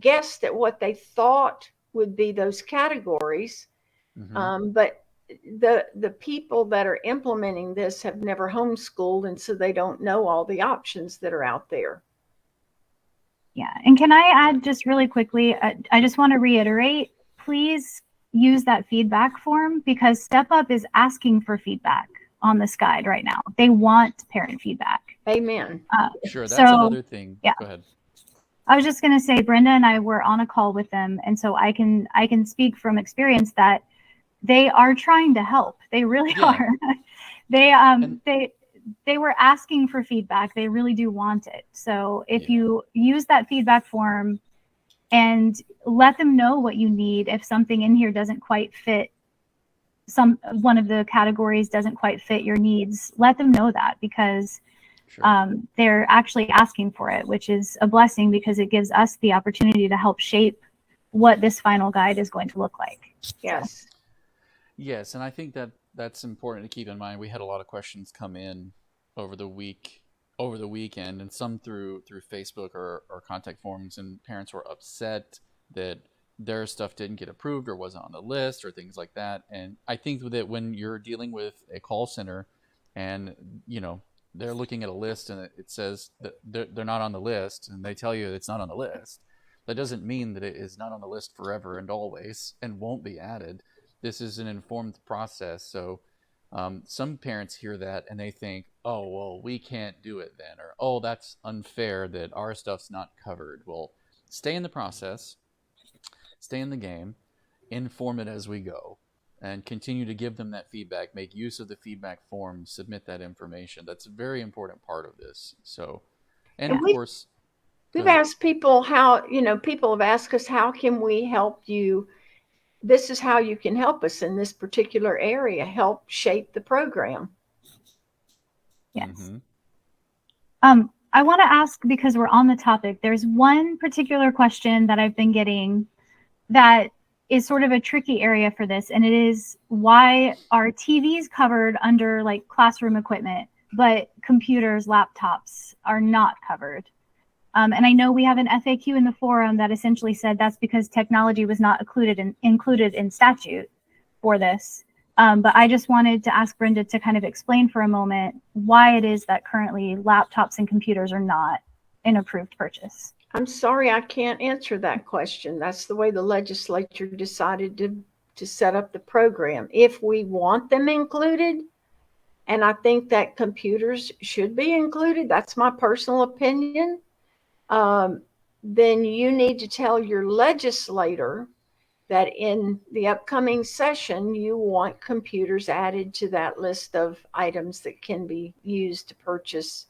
guessed at what they thought would be those categories. Mm-hmm. But the people that are implementing this have never homeschooled, and so they don't know all the options that are out there. Yeah. And can I add just really quickly, I just want to reiterate, please use that feedback form, because Step Up is asking for feedback on this guide right now. They want parent feedback. Amen. Sure. That's another thing. Yeah. Go ahead. I was just going to say, Brenda and I were on a call with them. And so I can speak from experience that they are trying to help. They really are. They were asking for feedback. They really do want it. So if you use that feedback form and let them know what you need, if something in here doesn't quite fit, one of the categories doesn't quite fit your needs, let them know that, because they're actually asking for it, which is a blessing, because it gives us the opportunity to help shape what this final guide is going to look like. Yes. Yes, and I think that's important to keep in mind. We had a lot of questions come in over the weekend, and some through Facebook or contact forums, and parents were upset that their stuff didn't get approved or wasn't on the list or things like that. And I think that when you're dealing with a call center and they're looking at a list and it says that they're not on the list, and they tell you it's not on the list, that doesn't mean that it is not on the list forever and always and won't be added. This is an informed process. So some parents hear that and they think, oh, well, we can't do it then, or, oh, that's unfair that our stuff's not covered. Well, stay in the process, stay in the game, inform it as we go, and continue to give them that feedback. Make use of the feedback form, submit that information. That's a very important part of this. So, and of course, we've asked people how, people have asked us, how can we help you? This is how you can help us in this particular area, help shape the program. Yes. Mm-hmm. I want to ask, because we're on the topic, there's one particular question that I've been getting that is sort of a tricky area for this. And it is, why are TVs covered under like classroom equipment, but computers, laptops are not covered? And I know we have an FAQ in the forum that essentially said that's because technology was not included in statute for this. But I just wanted to ask Brenda to kind of explain for a moment why it is that currently laptops and computers are not an approved purchase. I'm sorry, I can't answer that question. That's the way the legislature decided to set up the program. If we want them included, and I think that computers should be included, that's my personal opinion, then you need to tell your legislator that in the upcoming session, you want computers added to that list of items that can be used to purchase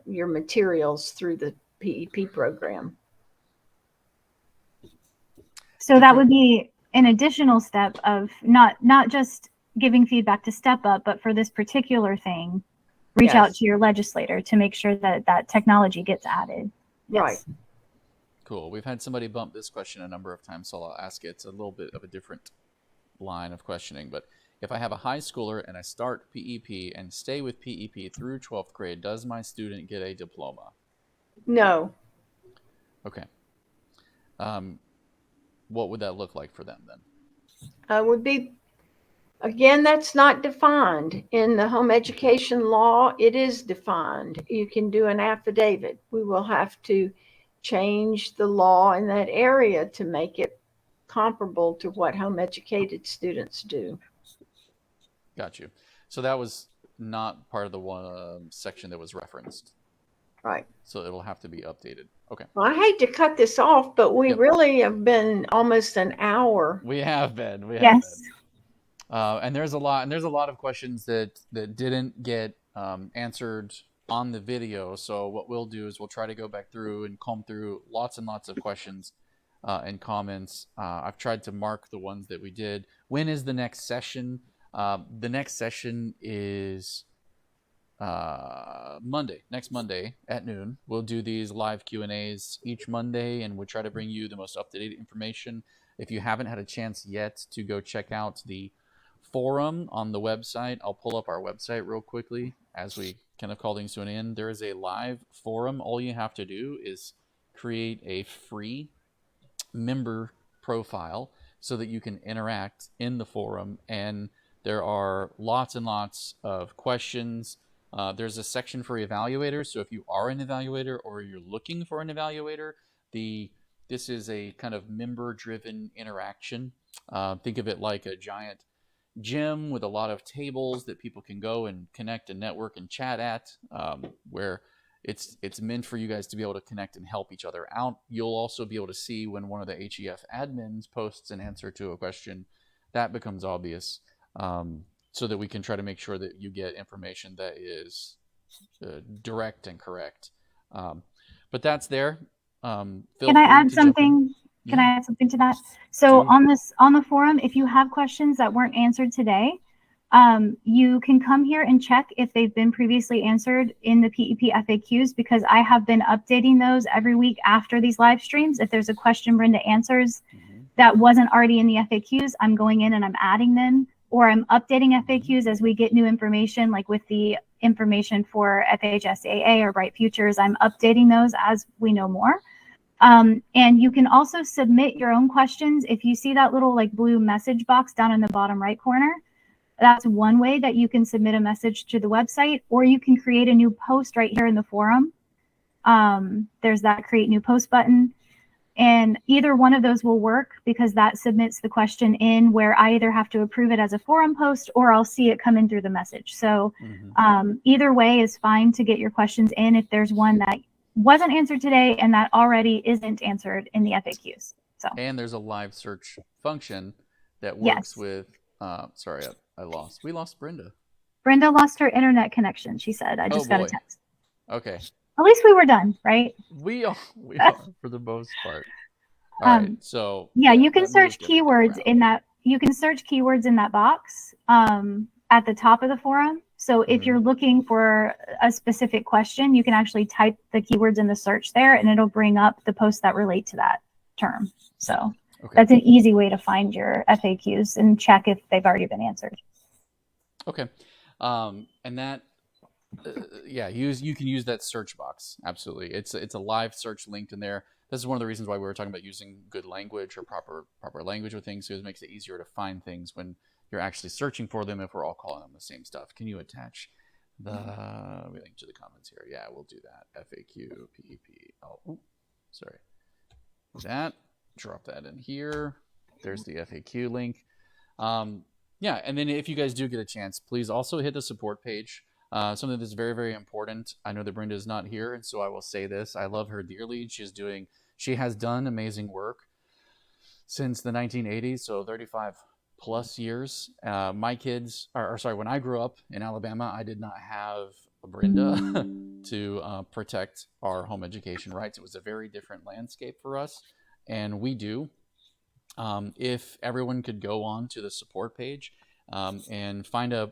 your materials through the PEP program. So that would be an additional step of not just giving feedback to Step Up, but for this particular thing, reach out to your legislator to make sure that that technology gets added. Yes. Right. Cool. We've had somebody bump this question a number of times, so I'll ask it. It's a little bit of a different line of questioning, but if I have a high schooler and I start PEP and stay with PEP through 12th grade, does my student get a diploma? No. Okay. What would that look like for them then? Would be, again, that's not defined. In the home education law, it is defined. You can do an affidavit. We will have to change the law in that area to make it comparable to what home educated students do. Got you. So that was not part of the one section that was referenced. Right. So it'll have to be updated. Okay. Well, I hate to cut this off, but we really have been almost an hour. We have been. Yes. And there's a lot of questions that didn't get answered on the video. So what we'll do is we'll try to go back through and comb through lots and lots of questions and comments. I've tried to mark the ones that we did. When is the next session? The next session is Monday, next Monday at noon. We'll do these live Q&As each Monday, and we'll try to bring you the most up-to-date information. If you haven't had a chance yet to go check out the forum on the website, I'll pull up our website real quickly as we kind of call things to an end. There is a live forum. All you have to do is create a free member profile so that you can interact in the forum, and there are lots and lots of questions. There's a section for evaluators, so if you are an evaluator or you're looking for an evaluator, this is a kind of member-driven interaction. Think of it like a giant gym with a lot of tables that people can go and connect and network and chat at, where it's meant for you guys to be able to connect and help each other out. You'll also be able to see when one of the HEF admins posts an answer to a question. That becomes obvious, so that we can try to make sure that you get information that is direct and correct. But that's there. Can I add something? Can I add something to that? So on the forum, if you have questions that weren't answered today, you can come here and check if they've been previously answered in the PEP FAQs, because I have been updating those every week after these live streams. If there's a question Brenda answers that wasn't already in the FAQs, I'm going in and I'm adding them, or I'm updating FAQs as we get new information, like with the information for FHSAA or Bright Futures. I'm updating those as we know more. And you can also submit your own questions. If you see that little like blue message box down in the bottom right corner, that's one way that you can submit a message to the website, or you can create a new post right here in the forum. There's that create new post button, and either one of those will work, because that submits the question in where I either have to approve it as a forum post or I'll see it come in through the message. So either way is fine to get your questions in if there's one that wasn't answered today and that already isn't answered in the FAQs. So, and there's a live search function that works with we lost Brenda. Brenda lost her internet connection, she said. I just got a text. Okay. At least we were done, right? We are for the most part. All right. So yeah, you can search keywords in that. You can search keywords in that box at the top of the forum. So if you're looking for a specific question, you can actually type the keywords in the search there, and it'll bring up the posts that relate to that term. So that's an easy way to find your FAQs and check if they've already been answered. Okay. And that Yeah, you can use that search box. Absolutely. It's a live search linked in there. This is one of the reasons why we were talking about using good language or proper language with things, because it makes it easier to find things when you're actually searching for them if we're all calling them the same stuff. Can you attach the link to the comments here? Yeah, we'll do that. FAQ, PEP. Oh, sorry. That, drop that in here. There's the FAQ link. Yeah, and then if you guys do get a chance, please also hit the support page. Something that's very, very important. I know that Brenda is not here, and so I will say this. I love her dearly. She has done amazing work since the 1980s, so 35 plus years. My kids, when I grew up in Alabama, I did not have a Brenda to protect our home education rights. It was a very different landscape for us, and we do. If everyone could go on to the support page and find a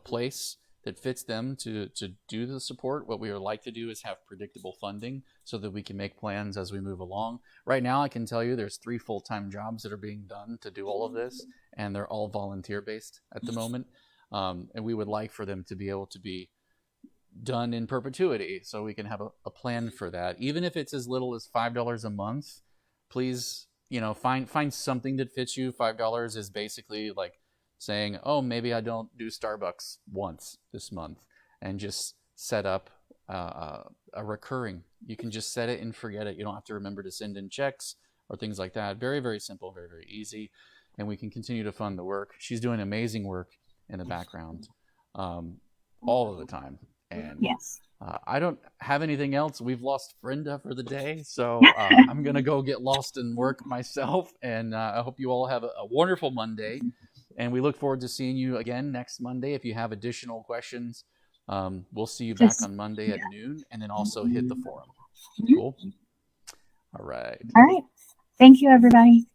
place that fits them to do the support, what we would like to do is have predictable funding so that we can make plans as we move along. Right now, I can tell you there's 3 full-time jobs that are being done to do all of this, and they're all volunteer-based at the moment. And we would like for them to be able to be done in perpetuity so we can have a plan for that. Even if it's as little as $5 a month, please, find something that fits you. $5 is basically like saying, oh, maybe I don't do Starbucks once this month, and just set up a recurring. You can just set it and forget it. You don't have to remember to send in checks or things like that. Very, very simple, very, very easy. And we can continue to fund the work. She's doing amazing work in the background all of the time. And Yes. I don't have anything else. We've lost Brenda for the day, so I'm going to go get lost in work myself. And I hope you all have a wonderful Monday. And we look forward to seeing you again next Monday. If you have additional questions, we'll see you back on Monday at noon, and then also hit the forum. Cool. All right. All right. Thank you, everybody.